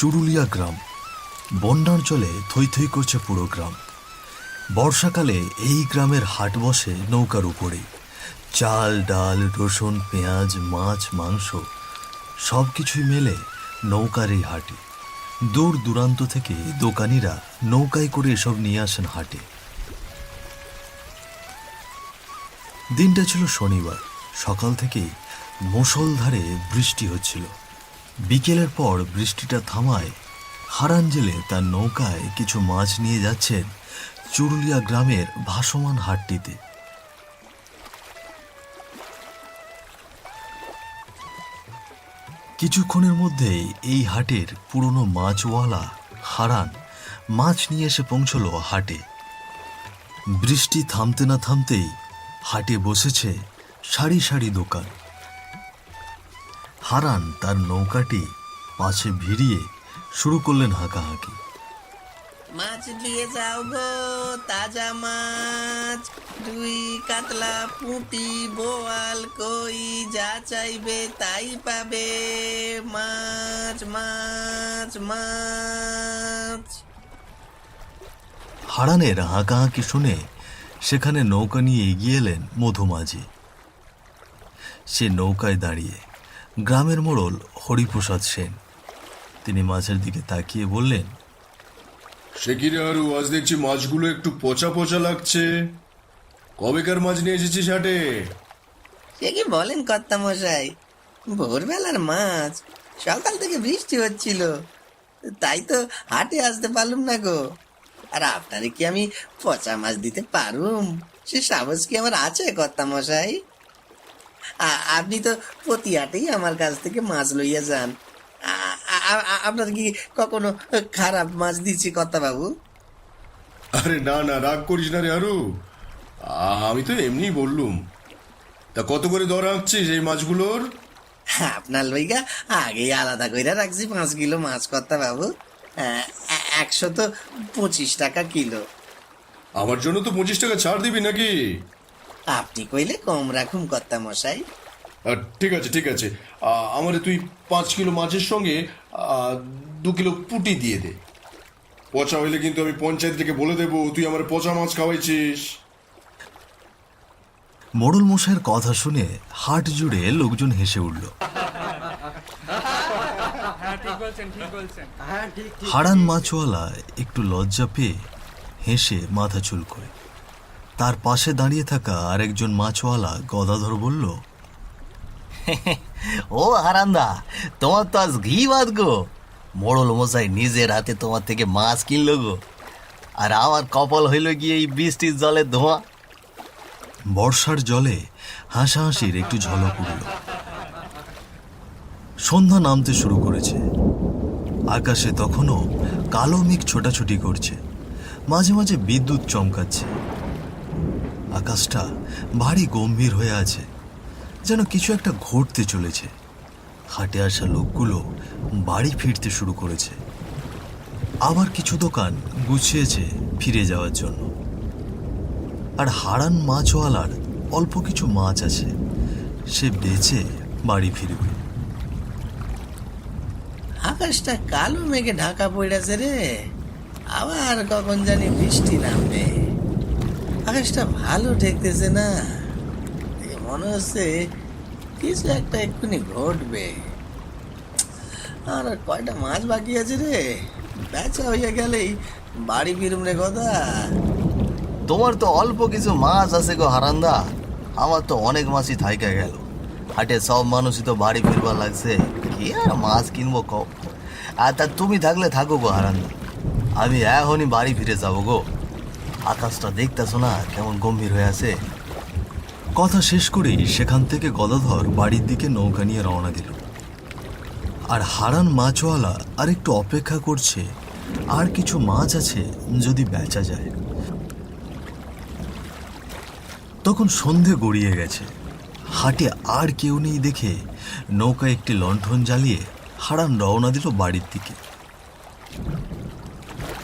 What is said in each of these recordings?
চুরুলিয়া গ্রাম। বন্যার জলে থই থই করছে পুরো গ্রাম। বর্ষাকালে এই গ্রামের হাট বসে নৌকার উপরেই। চাল ডাল রসুন পেঁয়াজ মাছ মাংস সব কিছুই মেলে নৌকার এই হাটে। দূর দূরান্ত থেকে দোকানিরা নৌকায় করে এসব নিয়ে আসেন হাটে। দিনটা ছিল শনিবার। সকাল থেকেই মুষলধারে বৃষ্টি হচ্ছিল। বিকেলের পর বৃষ্টিটা থামায় হারান জেলে তার নৌকায় কিছু মাছ নিয়ে যাচ্ছেন চুরুলিয়া গ্রামের ভাসমান হাটটিতে। কিছুক্ষণের মধ্যেই এই হাটের পুরনো মাছওয়ালা হারান মাছ নিয়ে এসে পৌঁছল হাটে। বৃষ্টি থামতে না থামতেই হাটে বসেছে সারি সারি দোকান। হারান তার নৌকাটি পাশে ভিড়িয়ে শুরু করলেন হাঁকাহাঁকি। মাছ দিয়ে যাও গো, তাজা মাছ, রুই কাতলা পুঁটি বোয়াল কই যা চাইবে তাই পাবে। মাছ মাছ মাছ। হারানের হাঁকাহাঁকি শুনে সেখানে নৌকা নিয়ে এগিয়ে এলেন মধুমাঝি। সে নৌকায় দাঁড়িয়ে গ্রামের মোড়ল হরিপ্রসাদ সেন। তিনি মাছের দিকে তাকিয়ে বললেন, সে কি রে আরু, আজ দেখছি মাছগুলো একটু পচা পচা লাগছে। কবেকার মাছ নিয়ে এসেছিস হাটে? সে কি বলেন কর্তা মশাই, ভোরবেলার মাছ। সকাল থেকে বৃষ্টি হচ্ছিল, তাই তো হাটে আসতে পারলুম না গো। আর আপনারে কি আমি পচা মাছ দিতে পারুম? সে সাহস কি আমার আছে কর্তা মশাই? আপনি তো প্রতি হাটেই আমার কাছ থেকে মাছ লইয়া যান। আপনার কি কখনো খারাপ মাছ দিচ্ছি কর্তা বাবু? আরে না না, রাগ করিস না রে আরু, আমি তো এমনি বললুম। তা কত করে দর আঁকছিস এই মাছগুলোর? আপনার লইগা আগেই আলাদা কইরা রাখছি 5 কিলো মাছ কর্তা বাবু। 125 টাকা কিলো। আমার জন্য তো 25 টাকা ছাড় দিবি নাকি? আপনি কইলে কম রাখুন কর্তা মশাই। ঠিক আছে ঠিক আছে, আমারে তুই 5 কিলো মাছের সঙ্গে 2 কিলো পুঁটি দিয়ে দে। পচা হইলে কিন্তু আমি পঞ্চায়েত থেকে বলে দেবো তুই আমার পচা মাছ খাওয়াইছিস। মোড়ল মশাইয়ের কথা শুনে হাট জুড়ে লোকজন হেসে উঠল। হারান মাছওয়ালা একটু লজ্জা পেয়ে হেসে মাথা চুলকোয়। তার পাশে দাঁড়িয়ে থাকা আরেকজন মাছওয়ালা গদাধর বলল, ও হারান্দা, তোমার তো আজ ঘি বাদ গো। মোড়ল মশাই নিজের হাতে তোমার থেকে মাছ কিনলো গো, আর আমার কপাল হইল গিয়ে এই বৃষ্টির জলে ধোঁয়া। বর্ষার জলে হাসাহাসির একটু ঝলক উঠল। সন্ধ্যা নামতে শুরু করেছে। আকাশে তখনও কালো মেঘ ছোটাছুটি করছে, মাঝে মাঝে বিদ্যুৎ চমকাচ্ছে। আকাশটা ভারী গম্ভীর হয়ে আছে, যেন কিছু একটা ঘটতে চলেছে। হাটে আসা লোকগুলো বাড়ি ফিরতে শুরু করেছে। আবার কিছু দোকান গুছিয়েছে ফিরে যাওয়ার জন্য। আর হারান মাছওয়ালার অল্প কিছু মাছ আছে, সে বেচে বাড়ি ফিরবে। আকাশটা কালো মেঘে ঢাকা পড়েছে রে। আবার কখন জানি বৃষ্টি নামবে। আকাশটা ভালো ঠেকতেছে না। মনে হচ্ছে কিছু একটা এক্ষুনি ঘটবে। আর কয়টা মাছ বাকি আছে রে, বেচা হইয়া গেলেই বাড়ি ফিরুম রে কথা। তোমার তো অল্প কিছু মাছ আছে গো হারান্দা, আমার তো অনেক মাছই থাইকা গেল। হাটে সব মানুষই তো বাড়ি ফিরবার লাগছে, কি আর মাছ কিনবো কম। আর তা তুমি থাকলে থাকো গো হারান্দা, আমি এখনই বাড়ি ফিরে যাবো গো। আকাশটা দেখতেছো না কেমন গম্ভীর হয়ে আছে। কথা শেষ করেই সেখান থেকে গদাধর বাড়ির দিকে নৌকা নিয়ে রওনা দিল। আর হারান মাছওয়ালা আর একটু অপেক্ষা করছে, আর কিছু মাছ আছে যদি বেচা যায়। তখন সন্ধে গড়িয়ে গেছে। হাটে আর কেউ নেই দেখে নৌকায় একটি লণ্ঠন জ্বালিয়ে হারান রওনা দিল বাড়ির দিকে।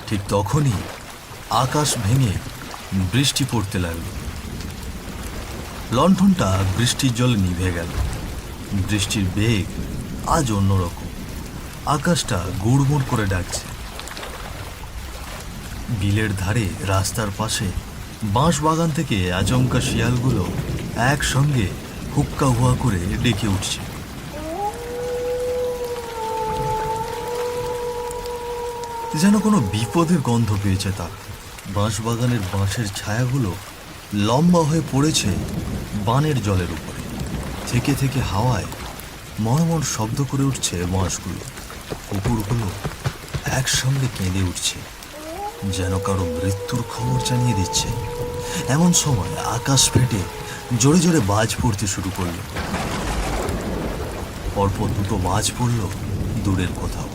ঠিক তখনই আকাশ ভেঙে বৃষ্টি পড়তে লাগলো। লণ্ঠনটা বৃষ্টির জলে নিভে গেল। বৃষ্টির বেগ আজ অন্যরকম। আকাশটা গুড়মুড় করে ডাকছে। বিলের ধারে রাস্তার পাশে বাঁশ বাগান থেকে আচমকা শিয়ালগুলো একসঙ্গে হুক্কা হুয়া করে ডেকে উঠছে। যেন কোনো বিপদের গন্ধ পেয়েছে তারা। বাঁশবাগানের বাঁশের ছায়াগুলো লম্বা হয়ে পড়েছে বানের জলের উপরে। থেকে থেকে হাওয়ায় মর্মর শব্দ করে উঠছে বাঁশগুলো। কুকুরগুলো একসঙ্গে কেঁদে উঠছে, যেন কারো মৃত্যুর খবর জানিয়ে দিচ্ছে। এমন সময় আকাশ ফেটে জোরে জোরে বাজ পড়তে শুরু করলো। পরপর দুটো বাজ পড়ল দূরের কোথাও।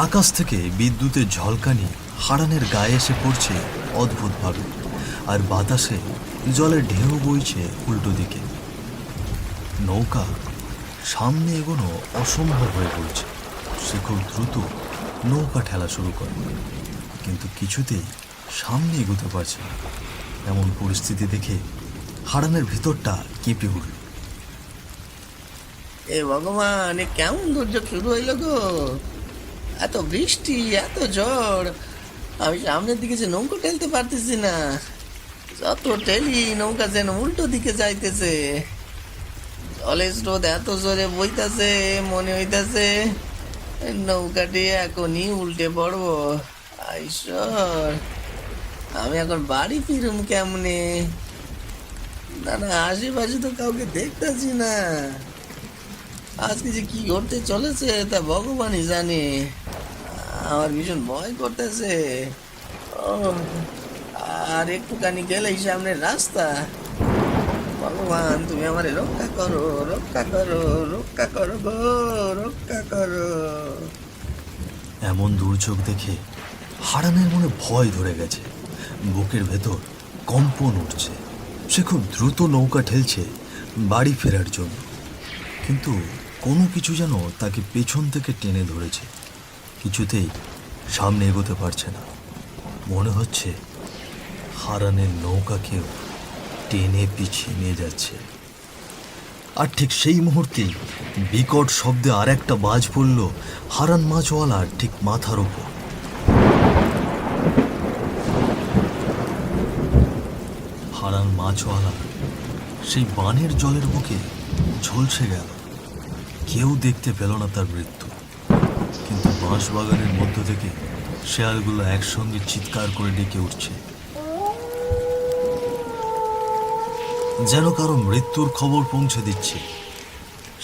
আকাশ থেকে বিদ্যুতের ঝলকানি হারানের গায়ে এসে পড়ছে অদ্ভুতভাবে, আর বাতাসে জলের ঢেউ বইছে উল্টো দিকে। নৌকা সামনে এগোনো অসম্ভব হয়ে পড়ছে। সে খুব দ্রুত নৌকা ঠেলা শুরু করে, কিন্তু কিছুতেই সামনে এগোতে পারছে না। এমন পরিস্থিতি দেখে হারানের ভিতরটা কেঁপে উঠল। এ ভগবান, এ কেমন দুর্যোগ শুরু হইল গো! এত বৃষ্টি, এত ঝড়, আমি সামনের দিকে যে নৌকা ঠেলতে পারতেছি না। যত ঠেলি নৌকা যেন উল্টো দিকে যাইতেছে। জলের স্রোত এত জোরে বইতাছে, মনে হইতাছে নৌকাটি এখনই উল্টে পড়বো। ঈশ্বর, আমি এখন বাড়ি ফিরুম কেমনে? না না, আশেপাশে তো কাউকে দেখতেছি না। আজকে যে কি ঘটতে চলেছে তা ভগবানই জানে। আমার ভীষণ ভয় করতেছে। আর একটুখানি গেলেই সামনের রাস্তা। ভগবান, তুমি আমারে রক্ষা করো, রক্ষা করো, রক্ষা করো গো, রক্ষা করো। এমন দুর্যোগ দেখে হারানের মনে ভয় ধরে গেছে। বুকের ভেতর কম্পন উঠছে। সে খুব দ্রুত নৌকা ঠেলছে বাড়ি ফেরার জন্য, কিন্তু কোনো কিছু যেন তাকে পেছন থেকে টেনে ধরেছে। কিছুতেই সামনে এগোতে পারছে না। মনে হচ্ছে হারানের নৌকাকেও টেনে পিছিয়ে নিয়ে যাচ্ছে। আর ঠিক সেই মুহূর্তেই বিকট শব্দে আর একটা বাজ পড়ল হারান মাছওয়ালার ঠিক মাথার উপর। হারান মাছওয়ালা সেই বানের জলের বুকে ঝলসে গেল। কেউ দেখতে পেল না তার মৃত্যু, কিন্তু বাঁশবাগানের মধ্য থেকে শেয়ালগুলো একসঙ্গে চিৎকার করে ডেকে উঠছে, যেন কারো মৃত্যুর খবর পৌঁছে দিচ্ছে।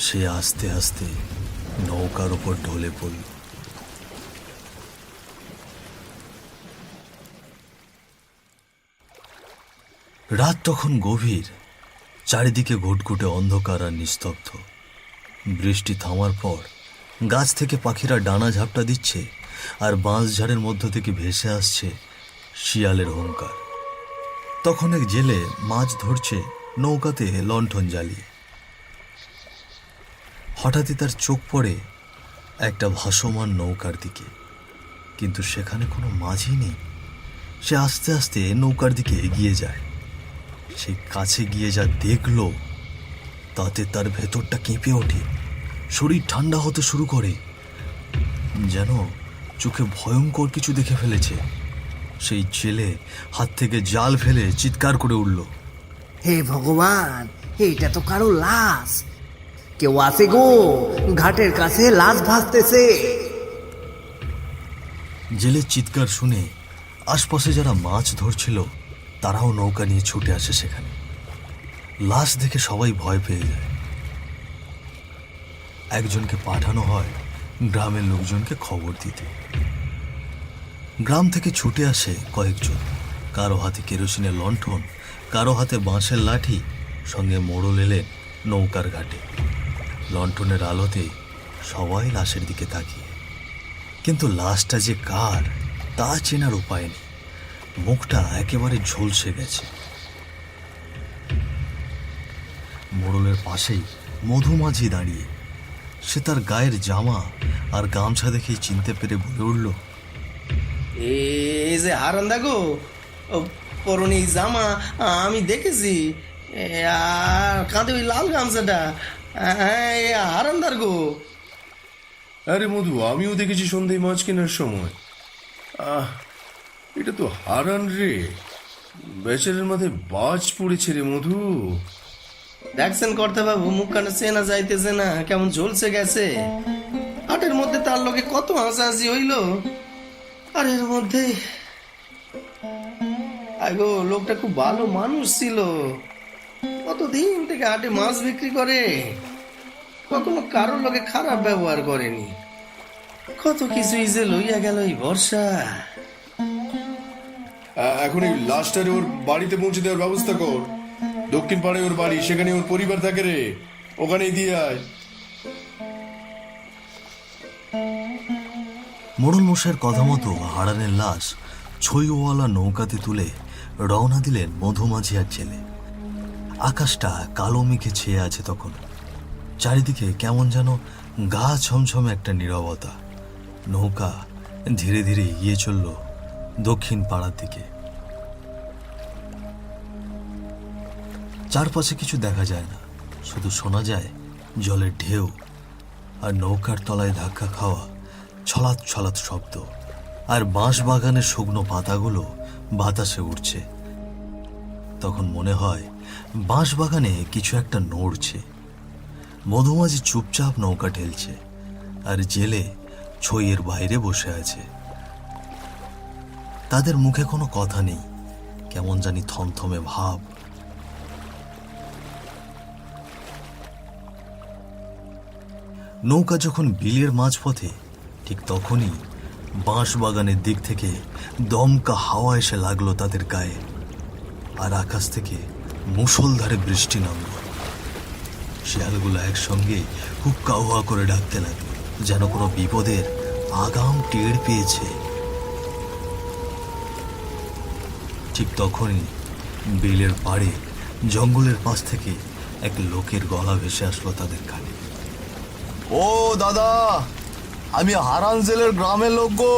সে আস্তে আস্তে নৌকার উপর ঢলে পড়ল। রাত তখন গভীর, চারিদিকে ঘুটঘুটে অন্ধকার আর নিস্তব্ধ। বৃষ্টি থামার পর গাছ থেকে পাখিরা ডানা ঝাপটা দিচ্ছে, আর বাঁশঝাড়ের মধ্য থেকে ভেসে আসছে শিয়ালের হুঙ্কার। তখন এক জেলে মাছ ধরছে নৌকাতে লণ্ঠন জ্বালিয়ে। হঠাৎই তার চোখ পড়ে একটা ভাসমান নৌকার দিকে, কিন্তু সেখানে কোনো মাঝি নেই। সে আস্তে আস্তে নৌকার দিকে এগিয়ে যায়। সে কাছে গিয়ে যা দেখল তাতে তার ভেতরটা কেঁপে ওঠে। শরীর ঠান্ডা হতে শুরু করে, যেন চোখে ভয়ঙ্কর কিছু দেখে ফেলেছে। সেই ছেলে হাত থেকে জাল ফেলে চিৎকার করে উঠল, হে ভগবান, এইটা তো কারো লাশ! কেউ আছে গো, ঘাটের কাছে লাশ ভাসতেছে। জেলের চিৎকার শুনে আশপাশে যারা মাছ ধরছিল তারাও নৌকা নিয়ে ছুটে আসে সেখানে। লাশ দেখে সবাই ভয় পেয়ে যায়। একজনকে পাঠানো হয় গ্রামের লোকজনকে খবর দিতে। গ্রাম থেকে ছুটে আসে কয়েকজন, কারো হাতে কেরোসিনের লণ্ঠন, কারো হাতে বাঁশের লাঠি, সঙ্গে মোড়ল এলেন নৌকার ঘাটে। লণ্ঠনের আলোতে সবাই লাশের দিকে তাকিয়ে, কিন্তু লাশটা যে কার তা চেনার উপায় নেই। মুখটা একেবারে ঝলসে গেছে। মোড়লের পাশেই মধুমাঝি দাঁড়িয়ে। সে তার গায়ের জামা আর গামছা দেখেই চিনতে পেরে বলে উঠল, এই যে হারান্দা গো, পরনে জামা আমি দেখেছি, আর কাঁধে ওই লাল গামছাটা, হ্যাঁ, হারান্দার গো। আরে মধু, আমিও দেখেছি সন্ধ্যায় মাছ কেনার সময়। এটা তো হারান রে, বেচারের মাথায় বাজ পড়েছে রে মধু। দেখছেন কর্তা বাবু, মুখখানে চেনা যাইতেছে না, কেমন ঝলসে গেছে। হাটের মধ্যে তার লোকে কত হাসাহাসি হইল, আর এর মধ্যে আগো লোকটা খুব ভালো মানুষ ছিল, কতদিন থেকে হাটে মাছ বিক্রি করে, কখনো কারোর লোকে খারাপ ব্যবহার করেনি। কত কিছুই যে লইয়া গেল এই বর্ষা। এখন এই লাশটারে ওর বাড়িতে পৌঁছে দেওয়ার ব্যবস্থা কর। দক্ষিণ পাড়ে ওর বাড়ি, সেখানে ওর পরিবার থাকে রে, ওখানেই দিয়ে আয়। মোড়ল মশাইয়ের কথা মতো হারানের লাশ ছইওয়ালা নৌকাতে তুলে রওনা দিলেন মধুমাঝি আর ছেলে। আকাশটা কালো মেঘে ছেয়ে আছে তখন, চারিদিকে কেমন যেন গা ছমছমে একটা নীরবতা। নৌকা ধীরে ধীরে এগিয়ে চলল দক্ষিণ পাড়ার দিকে। চারপাশে কিছু দেখা যায় না, শুধু শোনা যায় জলের ঢেউ আর নৌকার তলায় ধাক্কা খাওয়া ছলাৎ ছলাৎ শব্দ, আর বাঁশ বাগানের শুকনো পাতাগুলো বাতাসে উঠছে। তখন মনে হয় বাঁশ বাগানে কিছু একটা নড়ছে। মধুমাঝি চুপচাপ নৌকা ঠেলছে, আর জেলে ছইয়ের বাইরে বসে আছে। তাদের মুখে কোনো কথা নেই, কেমন জানি থমথমে ভাব। নৌকা যখন বিলের মাঝপথে, ঠিক তখনই বাঁশ বাগানের দিক থেকে দমকা হাওয়া এসে লাগলো তাদের গায়ে, আর আকাশ থেকে মুষলধারে বৃষ্টি নামল। শিয়ালগুলো একসঙ্গে হুক্কা হুয়া করে ডাকতে লাগলো, যেন কোনো বিপদের আগাম টের পেয়েছে। ঠিক তখনই বিলের পাড়ে জঙ্গলের পাশ থেকে এক লোকের গলা ভেসে আসলো তাদের কানে। ও দাদা, আমি হারান জেলের গ্রামের লোক গো,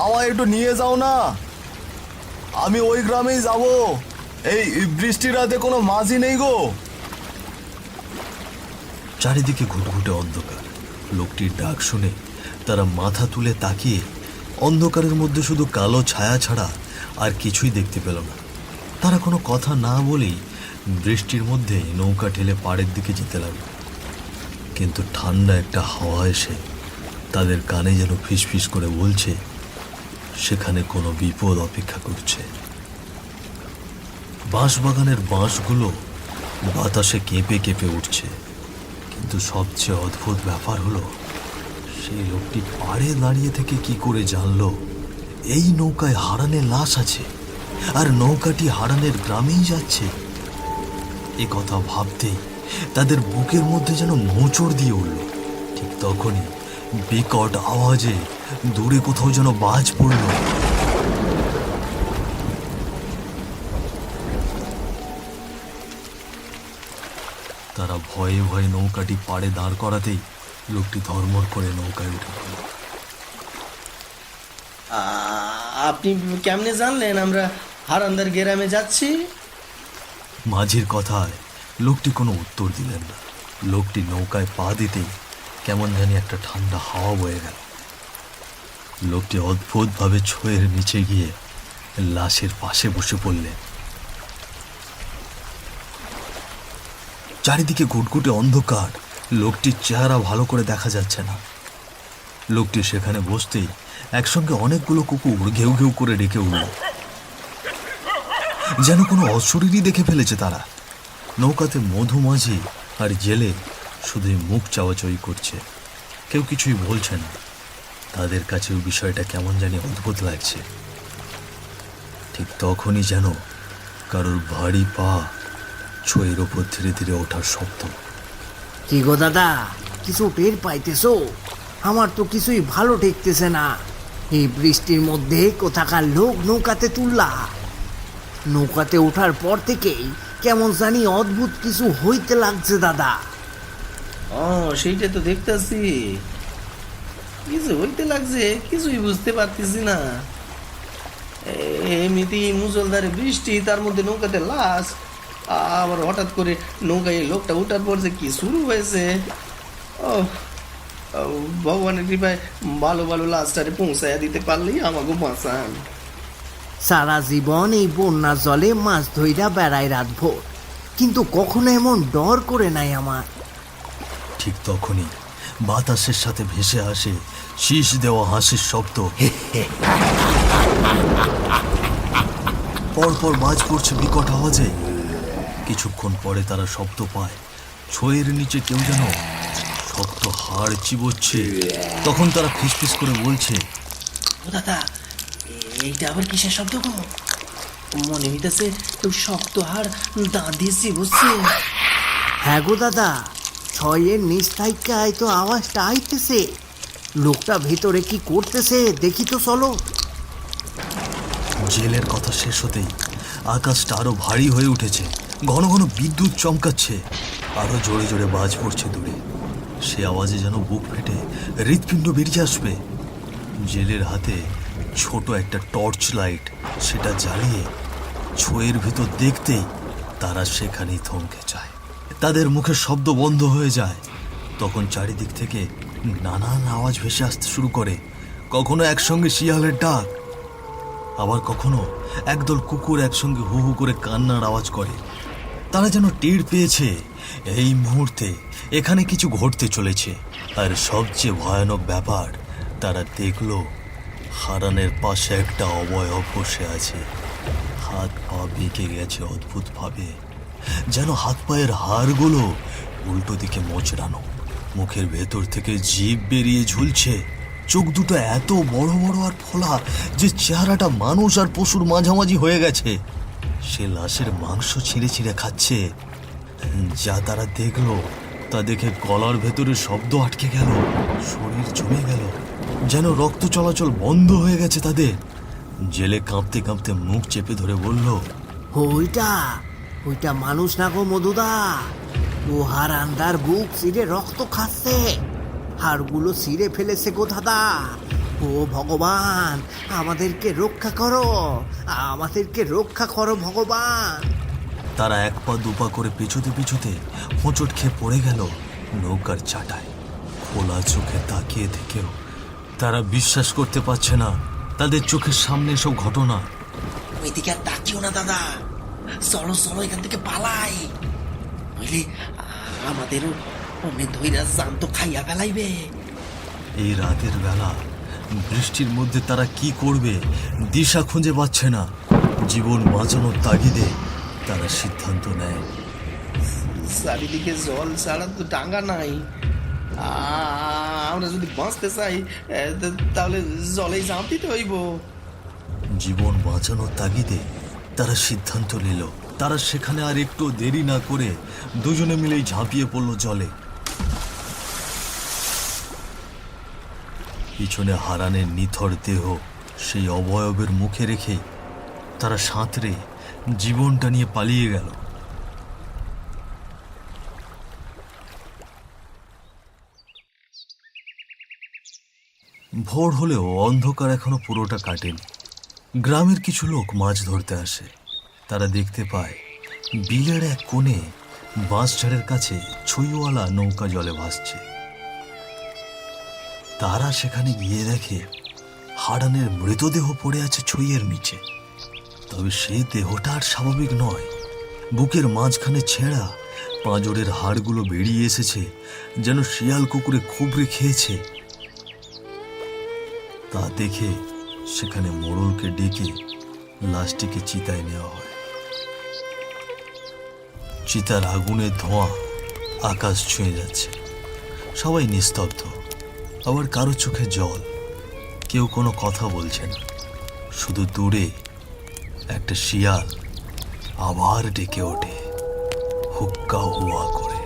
আমায় একটু নিয়ে যাও না, আমি ওই গ্রামেই যাব। এই বৃষ্টির রাতে কোনো মাঝি নেই গো। চারিদিকে ঘুটঘুটে অন্ধকার। লোকটির ডাক শুনে তারা মাথা তুলে তাকিয়ে অন্ধকারের মধ্যে শুধু কালো ছায়া ছাড়া আর কিছুই দেখতে পেল না। তারা কোনো কথা না বলেই বৃষ্টির মধ্যে নৌকা ঠেলে পাড়ের দিকে যেতে লাগলো। কিন্তু ঠান্ডা একটা হাওয়া এসে তাদের কানে যেন ফিসফিস করে বলছে সেখানে কোনো বিপদ অপেক্ষা করছে। বাঁশবাগানের বাঁশগুলো বাতাসে কেঁপে কেঁপে উঠছে। কিন্তু সবচেয়ে অদ্ভুত ব্যাপার হলো, সেই লোকটি পাড়ে দাঁড়িয়ে থেকে কি করে জানলো এই নৌকায় হারানের লাশ আছে, আর নৌকাটি হারানের গ্রামেই যাচ্ছে। এ কথা ভাবতেই তাদের বুকের মধ্যে যেন মোচড় দিয়ে উঠল। ঠিক তখনই বিকট আওয়াজে দূরে কোথাও যেন বাজ পড়ল। তারা ভয়ে ভয়ে নৌকাটি পাড়ে দাঁড় করাতেই লোকটি ধর্মর করে নৌকায় উঠে পড়ল। আপনি কেমনে জানলেন আমরা হারান্দার গ্রামে যাচ্ছি? মাঝির কথায় লোকটি কোনো উত্তর দিলেন না। লোকটি নৌকায় পা দিতেই কেমন জানি একটা ঠান্ডা হাওয়া বয়ে গেল। লোকটি অদ্ভুতভাবে ছইয়ের নিচে গিয়ে লাশের পাশে বসে পড়লেন। চারিদিকে ঘুটঘুটে অন্ধকার, লোকটির চেহারা ভালো করে দেখা যাচ্ছে না। লোকটি সেখানে বসতেই একসঙ্গে অনেকগুলো কুকুর ঘেউ ঘেউ করে ডেকে উঠল, যেন কোনো অশরীরই দেখে ফেলেছে তারা। নৌকাতে মধুমাঝি আর জেলে শুধুই মুখ চাওয়াচাওয়ি করছে, কেউ কিছুই বলছে না। তাদের কাছেও বিষয়টা কেমন জানি অদ্ভুত লাগছে। ঠিক তখনই যেন কারোর ভারী পা ছইয়ের ওপর ধীরে ধীরে ওঠার শব্দ। কি গো দাদা, কিছু টের পাইতেছো? আমার তো কিছুই ভালো ঠেকতেছে না। এই বৃষ্টির মধ্যে কোথাকার লোক নৌকাতে তুললা। নৌকাতে ওঠার পর থেকেই কেমন জানি অদ্ভুত কিছু হইতে লাগছে দাদা। সেইটা তো দেখতেছি, কিছু হইতে লাগছে, কিছুই বুঝতে পারতেছি না। এমনিতেই মুষলধারে বৃষ্টি, তার মধ্যে নৌকাতে লাশ, আবার হঠাৎ করে নৌকায় লোকটা উঠার পর যে কি শুরু হয়েছে, ও ভগবানের কৃপায় ভালো ভালো লাস্টারে পৌঁছাইয়া দিতে পারলেই আমাকে বাঁচান। সারা জীবন এই বন্যার জলে মাছ ধইরা বেড়ায় রাতভর, কিন্তু কখনো এমন ডর করে নাই আমার। ঠিক তখনই বাতাসের সাথে ভেসে আসে শীষ দেওয়া হাসির শব্দ। পরপর বাজ পড়ছে বিকট আওয়াজে। কিছুক্ষণ পরে তারা শব্দ পায় ছয়ের নিচে কেউ যেন শক্ত হাড় চিবোচ্ছে। তখন তারা ফিসফিস করে বলছে, ও দাদা, এইটা আবার কিসের শব্দ গো? মনে হইতেছে কেউ শক্ত হাড় দাঁত দিয়ে চিবুচ্ছে। হ্যাঁ গো দাদা, ছয়ের নিচ থাইকায় তো আওয়াজটা আইতেছে। লোকটা ভেতরে কি করতেছে দেখি তো, চলো। জেলের কথা শেষ হতেই আকাশটা আরো ভারী হয়ে উঠেছে। ঘন ঘন বিদ্যুৎ চমকাচ্ছে, আরো জোরে জোরে বাজ পড়ছে দূরে। সে আওয়াজে যেন বুক ফেটে হৃৎপিণ্ড বেরিয়ে আসবে। জেলের হাতে ছোট একটা টর্চ লাইট, সেটা জ্বালিয়ে ছয়ের ভিতর দেখতেই তারা সেখানেই থমকে যায়। তাদের মুখের শব্দ বন্ধ হয়ে যায়। তখন চারিদিক থেকে নানান আওয়াজ ভেসে আসতে শুরু করে। কখনো একসঙ্গে শিয়ালের ডাক, আবার কখনো একদল কুকুর একসঙ্গে হু হু করে কান্নার আওয়াজ করে। তারা যেন টের পেয়েছে এই মুহূর্তে এখানে কিছু ঘটতে চলেছে। আর সবচেয়ে ভয়ানক ব্যাপার, তারা দেখলো হারানের পাশে একটা অবয়ব বসে আছে। হাত পা বেঁকে গেছে অদ্ভুতভাবে, যেন হাত পায়ের হাড়গুলো উল্টো দিকে মোচড়ানো। মুখের ভেতর থেকে জিভ বেরিয়ে ঝুলছে। চোখ দুটো এত বড় বড় আর ফোলা যে চেহারাটা মানুষ আর পশুর মাঝামাঝি হয়ে গেছে। সে লাশের মাংস ছিঁড়ে ছিঁড়ে খাচ্ছে। যা তারা দেখলো তা দেখে গলার ভেতরে শব্দ আটকে গেল, শরীর জমে গেল, যেন রক্ত চলাচল বন্ধ হয়ে গেছে তাদের। জেলে কাঁপতে কাঁপতে মুখ চেপে ধরে বলল, ওইটা ওইটা মানুষ না গো মধুদা, ও হারান্দার বুক ছিঁড়ে রক্ত খাচ্ছে, হাড়গুলো ছিঁড়ে ফেলেছে গো দাদা। ও ভগবান, আমাদেরকে রক্ষা করো, আমাদেরকে রক্ষা করো ভগবান। তারা এক পা দুপা করে পিছুতে পিছুতে হোঁচট খেয়ে পড়ে গেল নৌকার চাটায়। খোলা চোখে তাকিয়ে থেকেও তারা বিশ্বাস করতে পারছে না তাদের চোখের সামনে সব ঘটনা। ওইদিকে আর তাকিও না দাদা, চলো চলো এখান থেকে পালাই, নইলে আমাদেরও অনেক ধৈরা জান তো খাইয়া ফেলাইবে। এই রাতের বেলা বৃষ্টির মধ্যে তারা কি করবে দিশা খুঁজে পাচ্ছে না। জীবন বাঁচানোর তাগিদে তারা সিদ্ধান্ত নেয়, চারিদিকে জল ছাড়া তো ডাঙ্গা নাই। আমরা যদি বাঁচতে চাই তাহলে জলেই ঝাঁপ দিতে হইব। জীবন বাঁচানোর তাগিদে তারা সিদ্ধান্ত নিল। তারা সেখানে আর একটু দেরি না করে দুজনে মিলেই ঝাঁপিয়ে পড়ল জলে। পিছনে হারানের নিথর দেহ সেই অবয়বের মুখে রেখে তারা সাঁতরে জীবনটা নিয়ে পালিয়ে গেল। ভোর হলেও অন্ধকার এখনো পুরোটা কাটেনি। গ্রামের কিছু লোক মাছ ধরতে আসে। তারা দেখতে পায় বিলের এক কোণে বাঁশঝাড়ের কাছে ছইওয়ালা নৌকা জলে ভাসছে। তারা সেখানে গিয়ে দেখে হারানের মৃতদেহ পড়ে আছে ছইয়ের নিচে। তবে সেই দেহটা আর স্বাভাবিক নয়। বুকের মাঝখানে ছেঁড়া পাঁজরের হাড়গুলো বেরিয়ে এসেছে, যেন শিয়াল কুকুরে খুবড়ে খেয়েছে। তা দেখে সেখানে মোড়লকে ডেকে লাশটিকে চিতায় নেওয়া হয়। চিতার আগুনের ধোঁয়া আকাশ ছুঁয়ে যাচ্ছে। সবাই নিস্তব্ধ, আবার কারো চোখে জল। কেউ কোনো কথা বলছে না। শুধু দূরে একটা শিয়াল আবার ডেকে ওঠে, হুক্কা হুয়া করে।